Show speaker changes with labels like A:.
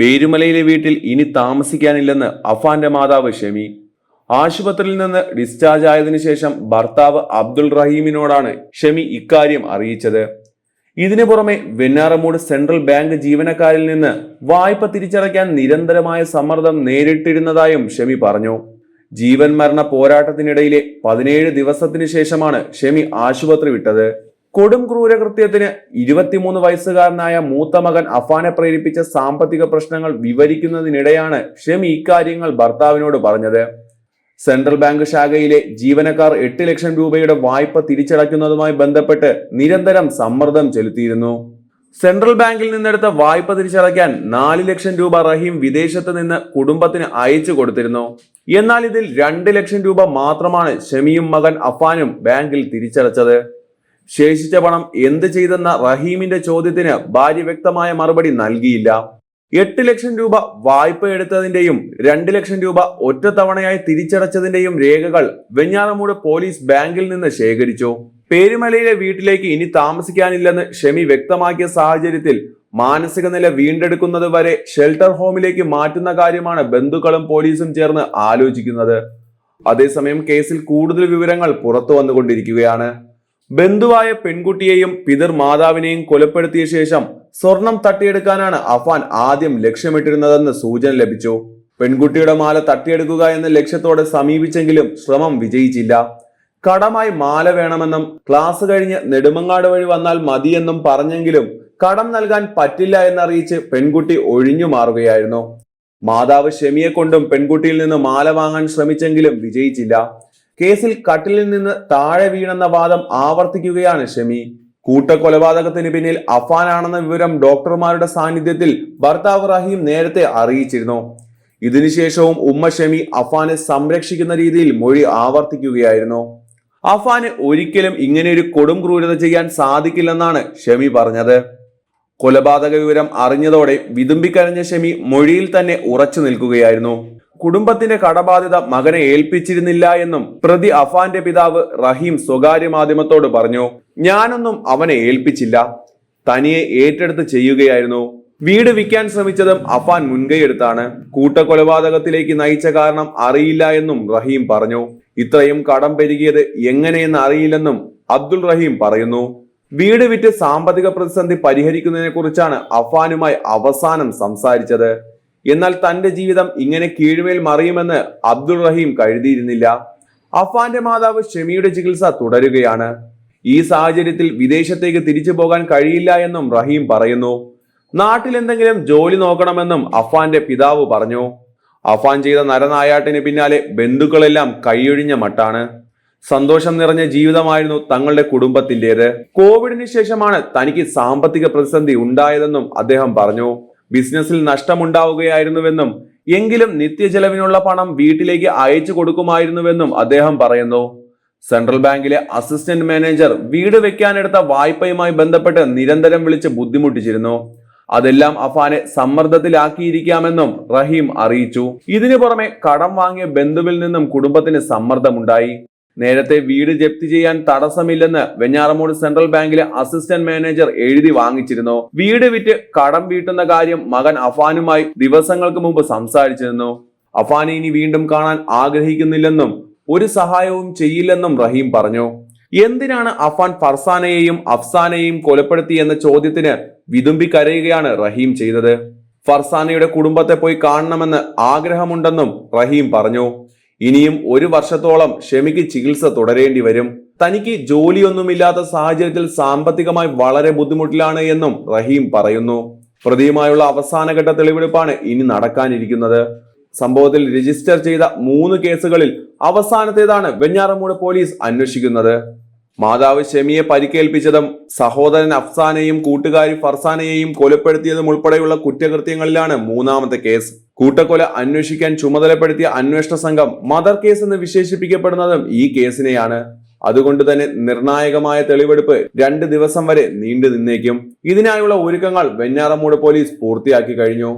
A: പേരുമലയിലെ വീട്ടിൽ ഇനി താമസിക്കാനില്ലെന്ന് അഫാന്റെ മാതാവ് ഷെമി. ആശുപത്രിയിൽ നിന്ന് ഡിസ്ചാർജ് ആയതിനു ശേഷം ഭർത്താവ് അബ്ദുൾ റഹീമിനോടാണ് ഷെമി ഇക്കാര്യം അറിയിച്ചത്. ഇതിനു പുറമെ വെഞ്ഞാറമൂട് സെൻട്രൽ ബാങ്ക് ജീവനക്കാരിൽ നിന്ന് വായ്പ തിരിച്ചടയ്ക്കാൻ നിരന്തരമായ സമ്മർദ്ദം നേരിട്ടിരുന്നതായും ഷെമി പറഞ്ഞു. ജീവൻ മരണ പോരാട്ടത്തിനിടയിലെ 17 ദിവസത്തിനു ശേഷമാണ് ഷെമി ആശുപത്രി വിട്ടത്. കൊടും ക്രൂരകൃത്യത്തിന് 23 വയസ്സുകാരനായ മൂത്ത മകൻ അഫാനെ പ്രേരിപ്പിച്ച സാമ്പത്തിക പ്രശ്നങ്ങൾ വിവരിക്കുന്നതിനിടെയാണ് ഷെമി ഇക്കാര്യങ്ങൾ ഭർത്താവിനോട് പറഞ്ഞത്. സെൻട്രൽ ബാങ്ക് ശാഖയിലെ ജീവനക്കാർ 8 ലക്ഷം രൂപയുടെ വായ്പ തിരിച്ചടയ്ക്കുന്നതുമായി ബന്ധപ്പെട്ട് നിരന്തരം സമ്മർദ്ദം ചെലുത്തിയിരുന്നു. സെൻട്രൽ ബാങ്കിൽ നിന്നെടുത്ത വായ്പ തിരിച്ചടയ്ക്കാൻ 4 ലക്ഷം രൂപ റഹീം വിദേശത്ത് നിന്ന് കുടുംബത്തിന് അയച്ചു കൊടുത്തിരുന്നു. എന്നാൽ ഇതിൽ 2 ലക്ഷം രൂപ മാത്രമാണ് ഷെമിയും മകൻ അഫാനും ബാങ്കിൽ തിരിച്ചടച്ചത്. ശേഷിച്ച പണം എന്ത് ചെയ്തെന്ന റഹീമിന്റെ ചോദ്യത്തിന് ഭാര്യ വ്യക്തമായ മറുപടി നൽകിയില്ല. 8 ലക്ഷം രൂപ വായ്പ എടുത്തതിന്റെയും 2 ലക്ഷം രൂപ ഒറ്റത്തവണയായി തിരിച്ചടച്ചതിന്റെയും രേഖകൾ വെഞ്ഞാറമൂട് പോലീസ് ബാങ്കിൽ നിന്ന് ശേഖരിച്ചു. പേരുമലയിലെ വീട്ടിലേക്ക് ഇനി താമസിക്കാനില്ലെന്ന് ഷെമി വ്യക്തമാക്കിയ സാഹചര്യത്തിൽ മാനസിക നില വീണ്ടെടുക്കുന്നത് വരെ ഷെൽട്ടർ ഹോമിലേക്ക് മാറ്റുന്ന കാര്യമാണ് ബന്ധുക്കളും പോലീസും ചേർന്ന് ആലോചിക്കുന്നത്. അതേസമയം കേസിൽ കൂടുതൽ വിവരങ്ങൾ പുറത്തു വന്നുകൊണ്ടിരിക്കുകയാണ്. ബന്ധുവായ പെൺകുട്ടിയെയും പിതൃ മാതാവിനെയും കൊലപ്പെടുത്തിയ ശേഷം സ്വർണം തട്ടിയെടുക്കാനാണ് അഫാൻ ആദ്യം ലക്ഷ്യമിട്ടിരുന്നതെന്ന് സൂചന ലഭിച്ചു. പെൺകുട്ടിയുടെ മാല തട്ടിയെടുക്കുക എന്ന ലക്ഷ്യത്തോടെ സമീപിച്ചെങ്കിലും ശ്രമം വിജയിച്ചില്ല. കടമായി മാല വേണമെന്നും ക്ലാസ് കഴിഞ്ഞ് നെടുമങ്ങാട് വഴി വന്നാൽ മതിയെന്നും പറഞ്ഞെങ്കിലും കടം നൽകാൻ പറ്റില്ല എന്നറിയിച്ച് പെൺകുട്ടി ഒഴിഞ്ഞു മാറുകയായിരുന്നു. മാതാവ് ഷെമിയെ കൊണ്ടും പെൺകുട്ടിയിൽ നിന്ന് മാല വാങ്ങാൻ ശ്രമിച്ചെങ്കിലും വിജയിച്ചില്ല. കേസിൽ കട്ടിലിൽ നിന്ന് താഴെ വീണെന്ന വാദം ആവർത്തിക്കുകയാണ് ഷെമി. കൂട്ടക്കൊലപാതകത്തിന് പിന്നിൽ അഫാനാണെന്ന വിവരം ഡോക്ടർമാരുടെ സാന്നിധ്യത്തിൽ ഭർത്താവ് റഹീം നേരത്തെ അറിയിച്ചിരുന്നു. ഇതിനുശേഷവും ഉമ്മ ഷെമി അഫാനെ സംരക്ഷിക്കുന്ന രീതിയിൽ മൊഴി ആവർത്തിക്കുകയായിരുന്നു. അഫാന് ഒരിക്കലും ഇങ്ങനെയൊരു കൊടും ക്രൂരത ചെയ്യാൻ സാധിക്കില്ലെന്നാണ് ഷെമി പറഞ്ഞത്. കൊലപാതക വിവരം അറിഞ്ഞതോടെ വിതുമ്പിക്കരഞ്ഞ ഷെമി മൊഴിയിൽ തന്നെ ഉറച്ചു നിൽക്കുകയായിരുന്നു. കുടുംബത്തിന്റെ കടബാധ്യത മകനെ ഏൽപ്പിച്ചിരുന്നില്ല എന്നും പ്രതി അഫാന്റെ പിതാവ് റഹീം സ്വകാര്യ മാധ്യമത്തോട് പറഞ്ഞു. ഞാനൊന്നും അവനെ ഏൽപ്പിച്ചില്ല, തനിയെ ഏറ്റെടുത്ത് ചെയ്യുകയായിരുന്നു. വീട് വിൽക്കാൻ ശ്രമിച്ചതും അഫാൻ മുൻകൈയെടുത്താണ്. കൂട്ടക്കൊലപാതകത്തിലേക്ക് നയിച്ച കാരണം അറിയില്ല എന്നും റഹീം പറഞ്ഞു. ഇത്രയും കടം പെരുകിയത് എങ്ങനെയെന്ന് അറിയില്ലെന്നും അബ്ദുൾ റഹീം പറയുന്നു. വീട് വിറ്റ് സാമ്പത്തിക പ്രതിസന്ധി പരിഹരിക്കുന്നതിനെ കുറിച്ചാണ് അഫാനുമായി അവസാനം സംസാരിച്ചത്. എന്നാൽ തന്റെ ജീവിതം ഇങ്ങനെ കീഴ്മേൽ മറിയുമെന്ന് അബ്ദുൾ റഹീം കരുതിയിരുന്നില്ല. അഫാന്റെ മാതാവ് ഷെമിയുടെ ചികിത്സ തുടരുകയാണ്. ഈ സാഹചര്യത്തിൽ വിദേശത്തേക്ക് തിരിച്ചു പോകാൻ കഴിയില്ല എന്നും റഹീം പറയുന്നു. നാട്ടിൽ എന്തെങ്കിലും ജോലി നോക്കണമെന്നും അഫാന്റെ പിതാവ് പറഞ്ഞു. അഫാൻ ചെയ്ത നരനായാട്ടിന് പിന്നാലെ ബന്ധുക്കളെല്ലാം കൈയൊഴിഞ്ഞ മട്ടാണ്. സന്തോഷം നിറഞ്ഞ ജീവിതമായിരുന്നു തങ്ങളുടെ കുടുംബത്തിൻ്റെത്. കോവിഡിന് ശേഷമാണ് തനിക്ക് സാമ്പത്തിക പ്രതിസന്ധി ഉണ്ടായതെന്നും അദ്ദേഹം പറഞ്ഞു. ബിസിനസ്സിൽ നഷ്ടമുണ്ടാവുകയായിരുന്നുവെന്നും എങ്കിലും നിത്യചെലവിനുള്ള പണം വീട്ടിലേക്ക് അയച്ചു കൊടുക്കുമായിരുന്നുവെന്നും അദ്ദേഹം പറയുന്നു. സെൻട്രൽ ബാങ്കിലെ അസിസ്റ്റന്റ് മാനേജർ വീട് വെക്കാനെടുത്ത വായ്പയുമായി ബന്ധപ്പെട്ട് നിരന്തരം വിളിച്ച് ബുദ്ധിമുട്ടിച്ചിരുന്നു. അതെല്ലാം അഫാനെ സമ്മർദ്ദത്തിലാക്കിയിരിക്കാമെന്നും റഹീം അറിയിച്ചു. ഇതിനു പുറമെ കടം വാങ്ങിയ ബന്ധുവിൽ നിന്നും കുടുംബത്തിന് സമ്മർദ്ദമുണ്ടായി. നേരത്തെ വീട് ജപ്തി ചെയ്യാൻ തടസ്സമില്ലെന്ന് വെഞ്ഞാറമൂട് സെൻട്രൽ ബാങ്കിലെ അസിസ്റ്റന്റ് മാനേജർ എഴുതി വാങ്ങിച്ചിരുന്നു. വീട് വിറ്റ് കടം വീട്ടുന്ന കാര്യം മകൻ അഫാനുമായി ദിവസങ്ങൾക്ക് മുമ്പ് സംസാരിച്ചിരുന്നു. അഫാനെ ഇനി വീണ്ടും കാണാൻ ആഗ്രഹിക്കുന്നില്ലെന്നും ഒരു സഹായവും ചെയ്യില്ലെന്നും റഹീം പറഞ്ഞു. എന്തിനാണ് അഫാൻ ഫർസാനയെയും അഫ്സാനെയും കൊലപ്പെടുത്തി എന്ന ചോദ്യത്തിന് വിതുമ്പി കരയുകയാണ് റഹീം ചെയ്തത്. ഫർസാനയുടെ കുടുംബത്തെ പോയി കാണണമെന്ന് ആഗ്രഹമുണ്ടെന്നും റഹീം പറഞ്ഞു. ഇനിയും 1 വർഷത്തോളം ഷെമിക്ക് ചികിത്സ തുടരേണ്ടി വരും. തനിക്ക് ജോലിയൊന്നുമില്ലാത്ത സാഹചര്യത്തിൽ സാമ്പത്തികമായി വളരെ ബുദ്ധിമുട്ടിലാണ് എന്നും റഹീം പറയുന്നു. പ്രതിയുമായുള്ള അവസാനഘട്ട തെളിവെടുപ്പാണ് ഇനി നടക്കാനിരിക്കുന്നത്. സംഭവത്തിൽ രജിസ്റ്റർ ചെയ്ത 3 കേസുകളിൽ അവസാനത്തേതാണ് വെഞ്ഞാറമൂട് പോലീസ് അന്വേഷിക്കുന്നത്. മാതാവ് ഷെമിയെ പരിക്കേൽപ്പിച്ചതും സഹോദരൻ അഫ്സാനെയും കൂട്ടുകാരി ഫർസാനയെയും കൊലപ്പെടുത്തിയതും ഉൾപ്പെടെയുള്ള കുറ്റകൃത്യങ്ങളിലാണ് 3ാമത്തെ കേസ്. കൂട്ടക്കൊല അന്വേഷിക്കാൻ ചുമതലപ്പെടുത്തിയ അന്വേഷണ സംഘം മദർ കേസ് എന്ന് വിശേഷിപ്പിക്കപ്പെടുന്നതും ഈ കേസിനെയാണ്. അതുകൊണ്ട് തന്നെ നിർണായകമായ തെളിവെടുപ്പ് 2 ദിവസം വരെ നീണ്ടു നിന്നേക്കും. ഇതിനായുള്ള ഒരുക്കങ്ങൾ വെഞ്ഞാറമൂട് പോലീസ് പൂർത്തിയാക്കി കഴിഞ്ഞു.